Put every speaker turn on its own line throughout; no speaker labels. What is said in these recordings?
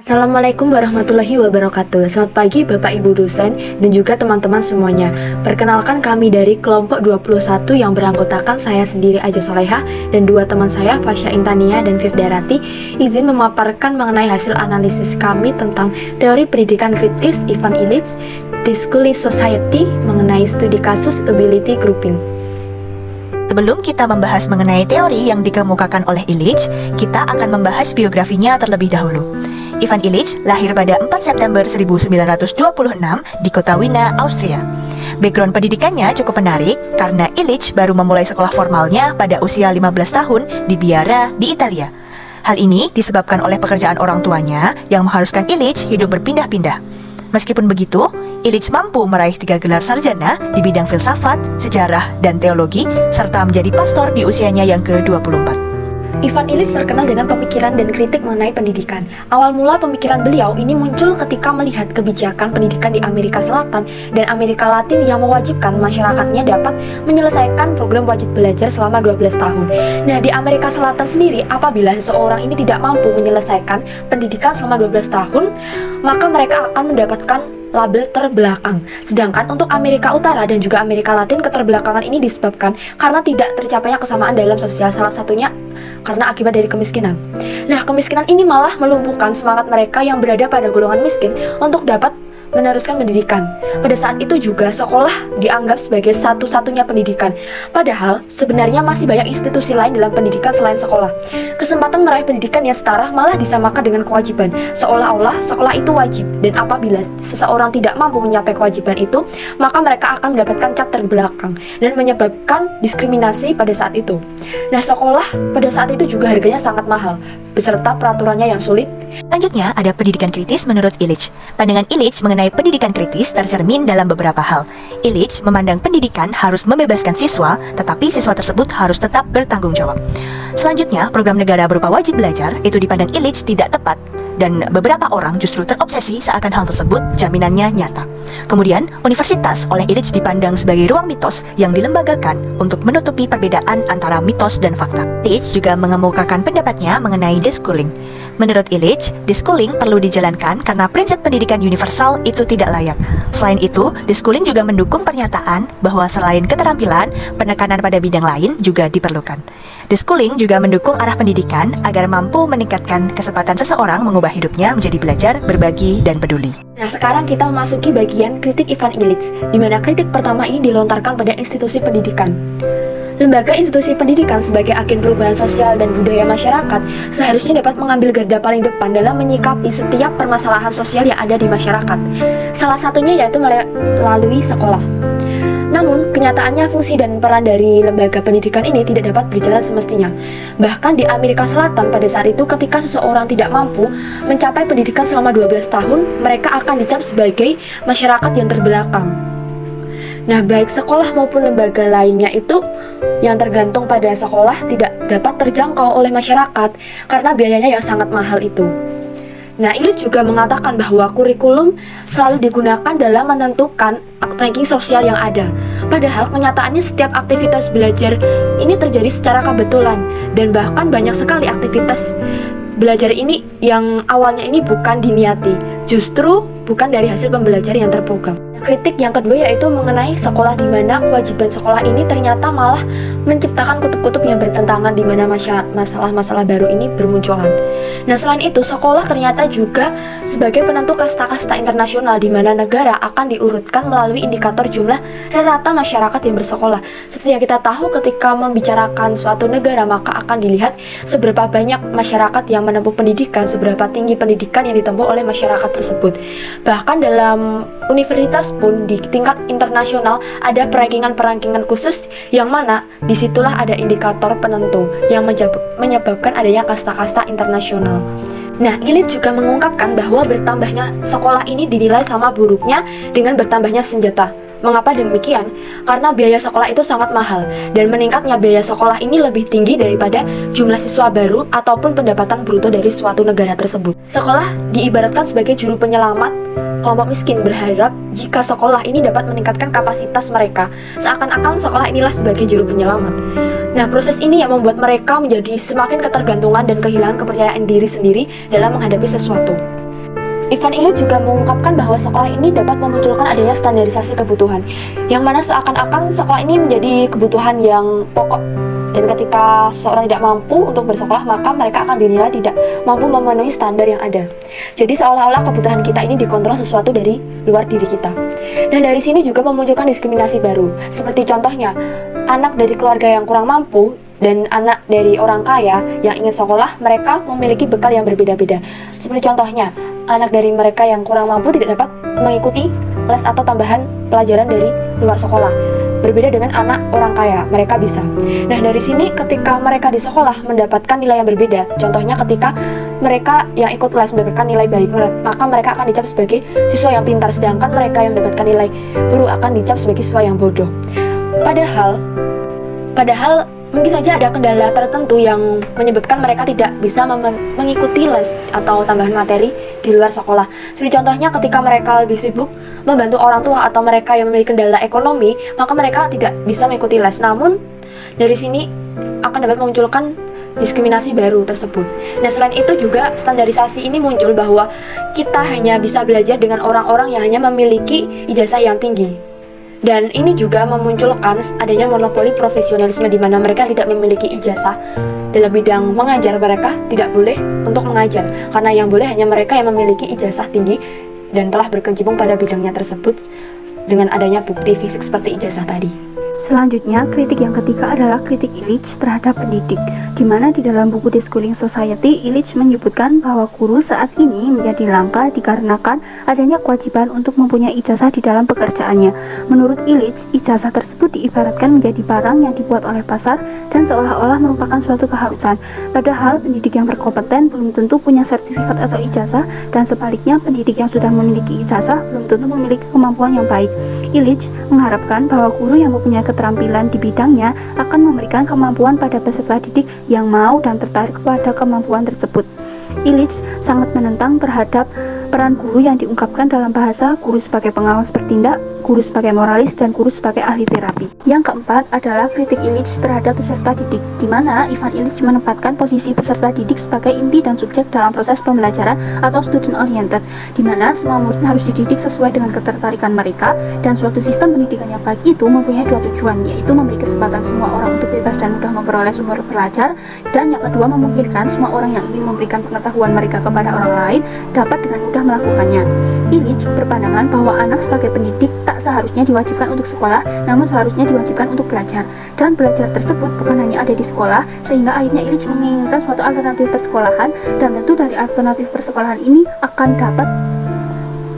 Assalamualaikum warahmatullahi wabarakatuh. Selamat pagi Bapak Ibu dosen dan juga teman-teman semuanya. Perkenalkan, kami dari kelompok 21 yang beranggotakan saya sendiri Aja Soleha dan dua teman saya Fasya Intania dan Firdarati izin memaparkan mengenai hasil analisis kami tentang teori pendidikan kritis Ivan Illich, Discursive Society mengenai studi kasus ability grouping.
Sebelum kita membahas mengenai teori yang dikemukakan oleh Illich, kita akan membahas biografinya terlebih dahulu. Ivan Illich lahir pada 4 September 1926 di kota Wina, Austria. Background pendidikannya cukup menarik karena Illich baru memulai sekolah formalnya pada usia 15 tahun di Biara, di Italia. Hal ini disebabkan oleh pekerjaan orang tuanya yang mengharuskan Illich hidup berpindah-pindah. Meskipun begitu, Illich mampu meraih 3 gelar sarjana di bidang filsafat, sejarah, dan teologi, serta menjadi pastor di usianya yang ke-24.
Ivan Illich terkenal dengan pemikiran dan kritik mengenai pendidikan. Awal mula pemikiran beliau ini muncul ketika melihat kebijakan pendidikan di Amerika Selatan dan Amerika Latin yang mewajibkan masyarakatnya dapat menyelesaikan program wajib belajar selama 12 tahun. Nah, di Amerika Selatan sendiri, apabila seseorang ini tidak mampu menyelesaikan pendidikan selama 12 tahun, maka mereka akan mendapatkan label terbelakang. Sedangkan untuk Amerika Utara dan juga Amerika Latin, keterbelakangan ini disebabkan karena tidak tercapainya kesamaan dalam sosial, salah satunya karena akibat dari kemiskinan. Nah, kemiskinan ini malah melumpuhkan semangat mereka yang berada pada golongan miskin untuk dapat meneruskan pendidikan. Pada saat itu juga sekolah dianggap sebagai satu-satunya pendidikan. Padahal sebenarnya masih banyak institusi lain dalam pendidikan selain sekolah. Kesempatan meraih pendidikan yang setara malah disamakan dengan kewajiban. Seolah-olah sekolah itu wajib, dan apabila seseorang tidak mampu mencapai kewajiban itu, maka mereka akan mendapatkan cap terbelakang dan menyebabkan diskriminasi pada saat itu. Nah, sekolah pada saat itu juga harganya sangat mahal, beserta peraturannya yang sulit.
Selanjutnya ada pendidikan kritis menurut Illich. Pandangan Illich mengenai pendidikan kritis tercermin dalam beberapa hal. Illich memandang pendidikan harus membebaskan siswa, tetapi siswa tersebut harus tetap bertanggung jawab. Selanjutnya, program negara berupa wajib belajar itu dipandang Illich tidak tepat, dan beberapa orang justru terobsesi seakan hal tersebut jaminannya nyata. Kemudian, universitas oleh Illich dipandang sebagai ruang mitos yang dilembagakan untuk menutupi perbedaan antara mitos dan fakta. Illich juga mengemukakan pendapatnya mengenai deschooling. Menurut Illich, deschooling perlu dijalankan karena prinsip pendidikan universal itu tidak layak. Selain itu, deschooling juga mendukung pernyataan bahwa selain keterampilan, penekanan pada bidang lain juga diperlukan. Deschooling juga mendukung arah pendidikan agar mampu meningkatkan kesempatan seseorang mengubah hidupnya menjadi belajar, berbagi, dan peduli.
Nah, sekarang kita memasuki bagian kritik Ivan Illich, di mana kritik pertama ini dilontarkan pada institusi pendidikan. Lembaga institusi pendidikan sebagai agen perubahan sosial dan budaya masyarakat seharusnya dapat mengambil garda paling depan dalam menyikapi setiap permasalahan sosial yang ada di masyarakat. Salah satunya yaitu melalui sekolah. Namun, kenyataannya fungsi dan peran dari lembaga pendidikan ini tidak dapat berjalan semestinya. Bahkan di Amerika Selatan pada saat itu, ketika seseorang tidak mampu mencapai pendidikan selama 12 tahun, mereka akan dicap sebagai masyarakat yang terbelakang. Nah, baik sekolah maupun lembaga lainnya itu yang tergantung pada sekolah tidak dapat terjangkau oleh masyarakat karena biayanya yang sangat mahal itu. Nah, Illich juga mengatakan bahwa kurikulum selalu digunakan dalam menentukan ranking sosial yang ada. Padahal kenyataannya setiap aktivitas belajar ini terjadi secara kebetulan, dan bahkan banyak sekali aktivitas belajar ini yang awalnya ini bukan diniati, justru bukan dari hasil pembelajaran yang terprogram. Kritik yang kedua yaitu mengenai sekolah, di mana kewajiban sekolah ini ternyata malah menciptakan kutub-kutub yang bertentangan, di mana masalah-masalah baru ini bermunculan. Nah, selain itu, sekolah ternyata juga sebagai penentu kasta-kasta internasional, di mana negara akan diurutkan melalui indikator jumlah rata masyarakat yang bersekolah. Seperti yang kita tahu, ketika membicarakan suatu negara, maka akan dilihat seberapa banyak masyarakat yang menempuh pendidikan, seberapa tinggi pendidikan yang ditempuh oleh masyarakat tersebut. Bahkan dalam universitas pun di tingkat internasional ada perankingan khusus yang mana disitulah ada indikator penentu yang menyebabkan adanya kasta-kasta internasional. Nah, Illich juga mengungkapkan bahwa bertambahnya sekolah ini dinilai sama buruknya dengan bertambahnya senjata. Mengapa demikian? Karena biaya sekolah itu sangat mahal, dan meningkatnya biaya sekolah ini lebih tinggi daripada jumlah siswa baru ataupun pendapatan bruto dari suatu negara tersebut. Sekolah diibaratkan sebagai juru penyelamat kelompok miskin, berharap jika sekolah ini dapat meningkatkan kapasitas mereka, seakan-akan sekolah inilah sebagai juru penyelamat. Nah, proses ini yang membuat mereka menjadi semakin ketergantungan dan kehilangan kepercayaan diri sendiri dalam menghadapi sesuatu. Ivan Illich juga mengungkapkan bahwa sekolah ini dapat memunculkan adanya standarisasi kebutuhan, yang mana seakan-akan sekolah ini menjadi kebutuhan yang pokok. Dan ketika seseorang tidak mampu untuk bersekolah, maka mereka akan dinilai tidak mampu memenuhi standar yang ada. Jadi seolah-olah kebutuhan kita ini dikontrol sesuatu dari luar diri kita. Dan dari sini juga memunculkan diskriminasi baru. Seperti contohnya, anak dari keluarga yang kurang mampu dan anak dari orang kaya yang ingin sekolah, mereka memiliki bekal yang berbeda-beda. Seperti contohnya, anak dari mereka yang kurang mampu tidak dapat mengikuti les atau tambahan pelajaran dari luar sekolah. Berbeda dengan anak orang kaya, mereka bisa. Nah, dari sini ketika mereka di sekolah mendapatkan nilai yang berbeda, contohnya ketika mereka yang ikut les mendapatkan nilai baik, maka mereka akan dicap sebagai siswa yang pintar, sedangkan mereka yang mendapatkan nilai buruk akan dicap sebagai siswa yang bodoh. Padahal mungkin saja ada kendala tertentu yang menyebabkan mereka tidak bisa mengikuti les atau tambahan materi di luar sekolah. Seperti contohnya ketika mereka lebih sibuk membantu orang tua atau mereka yang memiliki kendala ekonomi, maka mereka tidak bisa mengikuti les. Namun, dari sini akan dapat memunculkan diskriminasi baru tersebut. Nah, selain itu juga standarisasi ini muncul bahwa kita hanya bisa belajar dengan orang-orang yang hanya memiliki ijazah yang tinggi. Dan ini juga memunculkan adanya monopoli profesionalisme di mana mereka tidak memiliki ijazah dalam bidang mengajar, mereka tidak boleh untuk mengajar karena yang boleh hanya mereka yang memiliki ijazah tinggi dan telah berkecimpung pada bidangnya tersebut dengan adanya bukti fisik seperti ijazah tadi.
Selanjutnya, kritik yang ketiga adalah kritik Illich terhadap pendidik, di mana di dalam buku The Schooling Society, Illich menyebutkan bahwa guru saat ini menjadi langka dikarenakan adanya kewajiban untuk mempunyai ijazah di dalam pekerjaannya. Menurut Illich, ijazah tersebut diibaratkan menjadi barang yang dibuat oleh pasar dan seolah-olah merupakan suatu kehausan. Padahal pendidik yang berkompeten belum tentu punya sertifikat atau ijazah, dan sebaliknya pendidik yang sudah memiliki ijazah belum tentu memiliki kemampuan yang baik. Illich mengharapkan bahwa guru yang mempunyai keterampilan di bidangnya akan memberikan kemampuan pada peserta didik yang mau dan tertarik kepada kemampuan tersebut. Illich sangat menentang terhadap peran guru yang diungkapkan dalam bahasa guru sebagai pengawas bertindak, guru sebagai moralis, dan guru sebagai ahli terapi. Yang keempat adalah kritik Illich terhadap peserta didik, di mana Ivan Illich menempatkan posisi peserta didik sebagai inti dan subjek dalam proses pembelajaran atau student oriented, di mana semua muridnya harus dididik sesuai dengan ketertarikan mereka, dan suatu sistem pendidikan yang baik itu mempunyai dua tujuan, yaitu memberi kesempatan semua orang untuk bebas dan mudah memperoleh sumber belajar, dan yang kedua memungkinkan semua orang yang ingin memberikan pengetahuan mereka kepada orang lain dapat dengan mudah melakukannya. Illich berpandangan bahwa anak sebagai pendidik tak seharusnya diwajibkan untuk sekolah, namun seharusnya diwajibkan untuk belajar. Dan belajar tersebut bukan hanya ada di sekolah, sehingga akhirnya Illich menginginkan suatu alternatif persekolahan, dan tentu dari alternatif persekolahan ini akan dapat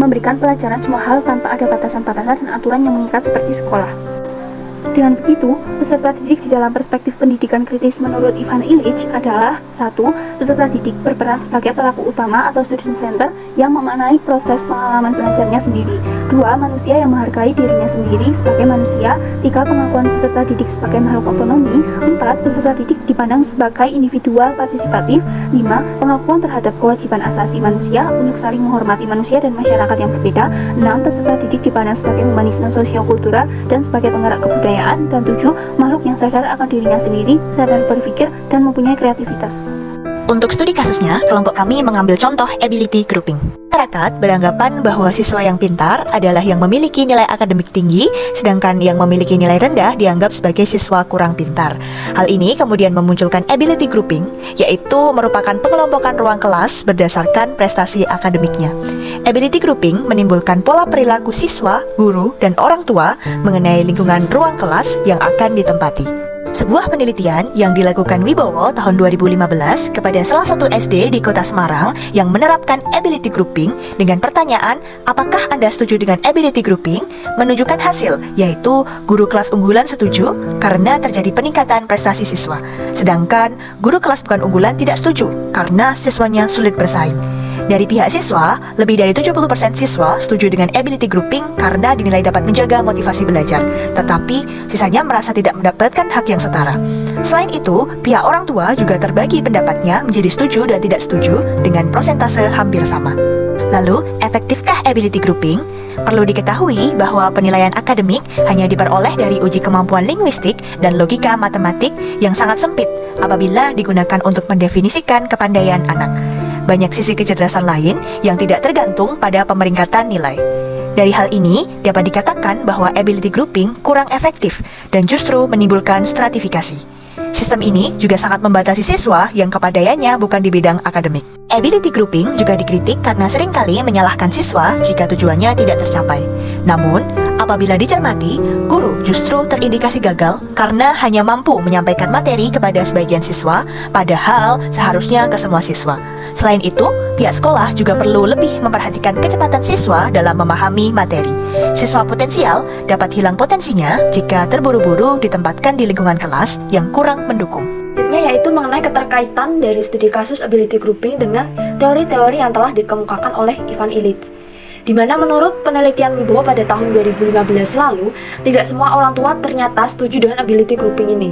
memberikan pelajaran semua hal tanpa ada batasan-batasan dan aturan yang mengikat seperti sekolah. Dengan begitu, peserta didik di dalam perspektif pendidikan kritis menurut Ivan Illich adalah 1. Peserta didik berperan sebagai pelaku utama atau student center yang memaknai proses pengalaman belajarnya sendiri. 2. Manusia yang menghargai dirinya sendiri sebagai manusia. 3. Pengakuan peserta didik sebagai makhluk otonomi. 4. Peserta didik dipandang sebagai individual partisipatif. 5. Pengakuan terhadap kewajiban asasi manusia untuk saling menghormati manusia dan masyarakat yang berbeda. 6. Peserta didik dipandang sebagai humanisme sosiokultural dan sebagai penggerak kebudayaan. Dan 7. Makhluk yang sadar akan dirinya sendiri, sadar berpikir, dan mempunyai kreativitas.
Untuk studi kasusnya, kelompok kami mengambil contoh ability grouping. Masyarakat beranggapan bahwa siswa yang pintar adalah yang memiliki nilai akademik tinggi, sedangkan yang memiliki nilai rendah dianggap sebagai siswa kurang pintar. Hal ini kemudian memunculkan ability grouping, yaitu merupakan pengelompokan ruang kelas berdasarkan prestasi akademiknya. Ability grouping menimbulkan pola perilaku siswa, guru, dan orang tua mengenai lingkungan ruang kelas yang akan ditempati. Sebuah penelitian yang dilakukan Wibowo tahun 2015 kepada salah satu SD di Kota Semarang yang menerapkan ability grouping dengan pertanyaan, apakah Anda setuju dengan ability grouping? Menunjukkan hasil, yaitu guru kelas unggulan setuju karena terjadi peningkatan prestasi siswa. Sedangkan guru kelas bukan unggulan tidak setuju karena siswanya sulit bersaing. Dari pihak siswa, lebih dari 70% siswa setuju dengan ability grouping karena dinilai dapat menjaga motivasi belajar, tetapi sisanya merasa tidak mendapatkan hak yang setara. Selain itu, pihak orang tua juga terbagi pendapatnya menjadi setuju dan tidak setuju dengan persentase hampir sama. Lalu, efektifkah ability grouping? Perlu diketahui bahwa penilaian akademik hanya diperoleh dari uji kemampuan linguistik dan logika matematik yang sangat sempit apabila digunakan untuk mendefinisikan kepandaian anak. banyak sisi kecerdasan lain yang tidak tergantung pada pemeringkatan nilai. Dari hal ini, dapat dikatakan bahwa ability grouping kurang efektif dan justru menimbulkan stratifikasi. Sistem ini juga sangat membatasi siswa yang kepandaiannya bukan di bidang akademik. Ability grouping juga dikritik karena seringkali menyalahkan siswa jika tujuannya tidak tercapai. Namun, apabila dicermati, guru justru terindikasi gagal karena hanya mampu menyampaikan materi kepada sebagian siswa, padahal seharusnya ke semua siswa. Selain itu, pihak sekolah juga perlu lebih memperhatikan kecepatan siswa dalam memahami materi. Siswa potensial dapat hilang potensinya jika terburu-buru ditempatkan di lingkungan kelas yang kurang mendukung.
Selanjutnya yaitu mengenai keterkaitan dari studi kasus ability grouping dengan teori-teori yang telah dikemukakan oleh Ivan Illich. Di mana menurut penelitian Wibowo pada tahun 2015 lalu, tidak semua orang tua ternyata setuju dengan ability grouping ini.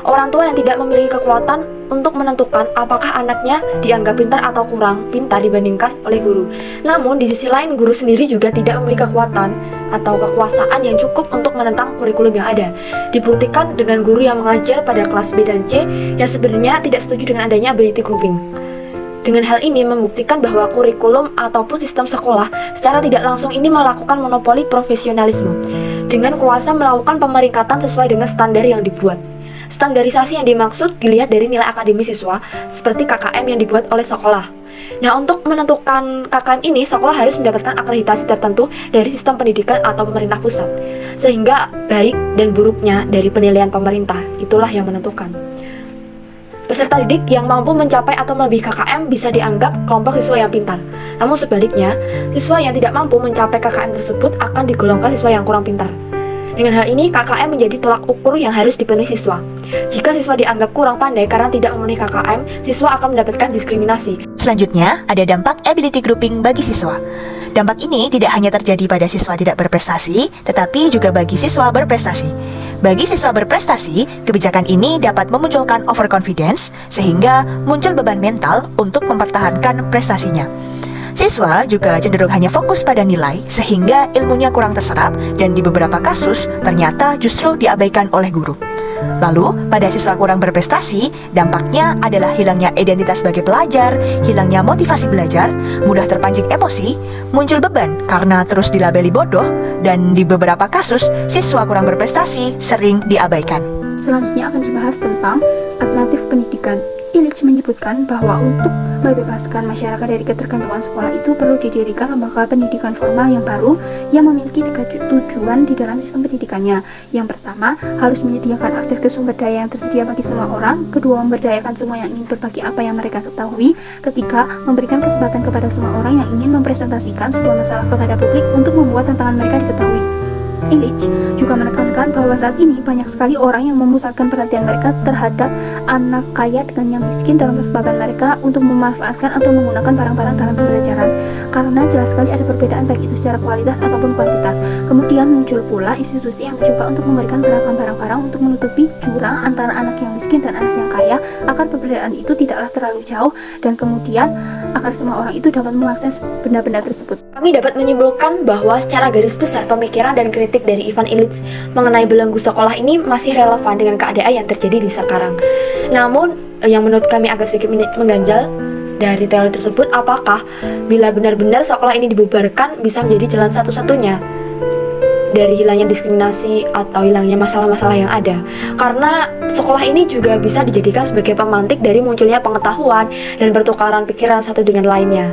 Orang tua yang tidak memiliki kekuatan untuk menentukan apakah anaknya dianggap pintar atau kurang pintar dibandingkan oleh guru. Namun di sisi lain guru sendiri juga tidak memiliki kekuatan atau kekuasaan yang cukup untuk menentang kurikulum yang ada. Dibuktikan dengan guru yang mengajar pada kelas B dan C yang sebenarnya tidak setuju dengan adanya ability grouping. Dengan hal ini membuktikan bahwa kurikulum ataupun sistem sekolah secara tidak langsung ini melakukan monopoli profesionalisme dengan kuasa melakukan pemeringkatan sesuai dengan standar yang dibuat. Standarisasi yang dimaksud dilihat dari nilai akademis siswa seperti KKM yang dibuat oleh sekolah. Nah, untuk menentukan KKM ini, sekolah harus mendapatkan akreditasi tertentu dari sistem pendidikan atau pemerintah pusat. Sehingga baik dan buruknya dari penilaian pemerintah, itulah yang menentukan. Peserta didik yang mampu mencapai atau melebihi KKM bisa dianggap kelompok siswa yang pintar. Namun sebaliknya, siswa yang tidak mampu mencapai KKM tersebut akan digolongkan siswa yang kurang pintar. Dengan hal ini, KKM menjadi tolak ukur yang harus dipenuhi siswa. Jika siswa dianggap kurang pandai karena tidak memenuhi KKM, siswa akan mendapatkan diskriminasi.
Selanjutnya, ada dampak ability grouping bagi siswa. Dampak ini tidak hanya terjadi pada siswa tidak berprestasi, tetapi juga bagi siswa berprestasi. Bagi siswa berprestasi, kebijakan ini dapat memunculkan overconfidence sehingga muncul beban mental untuk mempertahankan prestasinya. Siswa juga cenderung hanya fokus pada nilai sehingga ilmunya kurang terserap dan di beberapa kasus ternyata justru diabaikan oleh guru. Lalu, pada siswa kurang berprestasi, dampaknya adalah hilangnya identitas sebagai pelajar, hilangnya motivasi belajar, mudah terpancing emosi, muncul beban karena terus dilabeli bodoh, dan di beberapa kasus, siswa kurang berprestasi sering diabaikan.
Selanjutnya akan dibahas tentang alternatif pendidikan. Illich menyebutkan bahwa untuk membebaskan masyarakat dari ketergantungan sekolah itu perlu didirikan lembaga pendidikan formal yang baru yang memiliki 3 tujuan di dalam sistem pendidikannya. Yang pertama, harus menyediakan akses ke sumber daya yang tersedia bagi semua orang. Kedua, memberdayakan semua yang ingin berbagi apa yang mereka ketahui. Ketiga, memberikan kesempatan kepada semua orang yang ingin mempresentasikan sebuah masalah kepada publik untuk membuat tantangan mereka diketahui. Illich juga menekankan bahwa saat ini banyak sekali orang yang memusatkan perhatian mereka terhadap anak kaya dengan yang miskin dalam kesempatan mereka untuk memanfaatkan atau menggunakan barang-barang dalam pembelajaran, karena jelas sekali ada perbedaan baik itu secara kualitas ataupun kuantitas. Kemudian muncul pula institusi yang mencoba untuk memberikan beragam barang-barang untuk menutupi jurang antara anak yang miskin dan anak yang kaya agar perbedaan itu tidaklah terlalu jauh dan kemudian agar semua orang itu dapat mengakses benda-benda tersebut.
Kami dapat menyimpulkan bahwa secara garis besar pemikiran dan kritik dari Ivan Illich mengenai belenggu sekolah ini masih relevan dengan keadaan yang terjadi di sekarang. Namun, yang menurut kami agak sedikit mengganjal dari teori tersebut, apakah bila benar-benar sekolah ini dibubarkan bisa menjadi jalan satu-satunya dari hilangnya diskriminasi atau hilangnya masalah-masalah yang ada. Karena sekolah ini juga bisa dijadikan sebagai pemantik dari munculnya pengetahuan dan pertukaran pikiran satu dengan lainnya.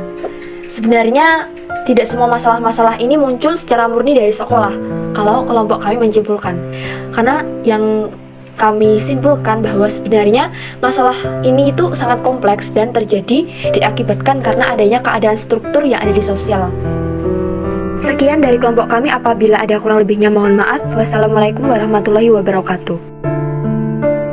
Sebenarnya tidak semua masalah-masalah ini muncul secara murni dari sekolah, kalau kelompok kami menyimpulkan. Karena yang kami simpulkan bahwa sebenarnya masalah ini itu sangat kompleks dan terjadi diakibatkan karena adanya keadaan struktur yang ada di sosial. Sekian dari kelompok kami, apabila ada kurang lebihnya mohon maaf. Wassalamualaikum warahmatullahi wabarakatuh.